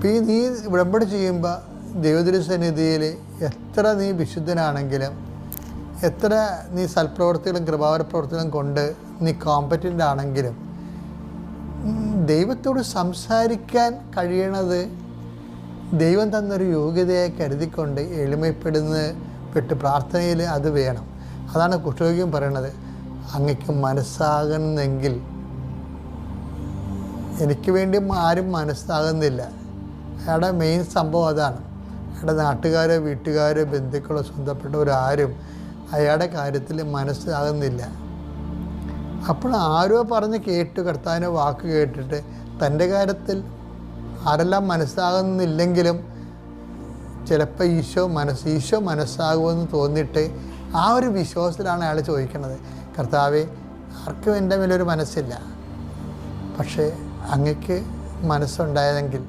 അപ്പോൾ ഈ നീ ഉടമ്പടി ചെയ്യുമ്പോൾ ദൈവതിരുസന്നിധിയിൽ എത്ര നീ വിശുദ്ധനാണെങ്കിലും, എത്ര നീ സൽപ്രവർത്തികളും കൃപാവര പ്രവർത്തികളും കൊണ്ട് നീ കോമ്പറ്റൻ്റ് ആണെങ്കിലും, ദൈവത്തോട് സംസാരിക്കാൻ കഴിയണത് ദൈവം തന്നൊരു യോഗ്യതയെ കരുതിക്കൊണ്ട് പെട്ട് പ്രാർത്ഥനയിൽ അത് വേണം. അതാണ് കുഷ്ഠരോഗിയും പറയണത്, അങ്ങക്ക് മനസ്സാകുന്നെങ്കിൽ. എനിക്ക് വേണ്ടി ആരും മനസ്സാകുന്നില്ല. അയാളുടെ മെയിൻ സംഭവം അതാണ്. അയാളുടെ നാട്ടുകാരോ വീട്ടുകാരോ ബന്ധുക്കളോ സ്വന്തപ്പെട്ടവരാരും അയാളുടെ കാര്യത്തിൽ മനസ്സാകുന്നില്ല. അപ്പോൾ ആരോ പറഞ്ഞ് കേട്ടു, കർത്താവിൻ്റെ വാക്ക് കേട്ടിട്ട് തൻ്റെ കാര്യത്തിൽ ആരെല്ലാം മനസ്സാകുന്നില്ലെങ്കിലും ചിലപ്പോൾ ഈശോ മനസ്സാകുമെന്ന് തോന്നിയിട്ട് ആ ഒരു വിശ്വാസത്തിലാണ് അയാൾ ചോദിക്കുന്നത്, കർത്താവേ, ആർക്കും എൻ്റെ മേലൊരു മനസ്സില്ല, പക്ഷേ അങ്ങക്ക് മനസ്സുണ്ടായതെങ്കിൽ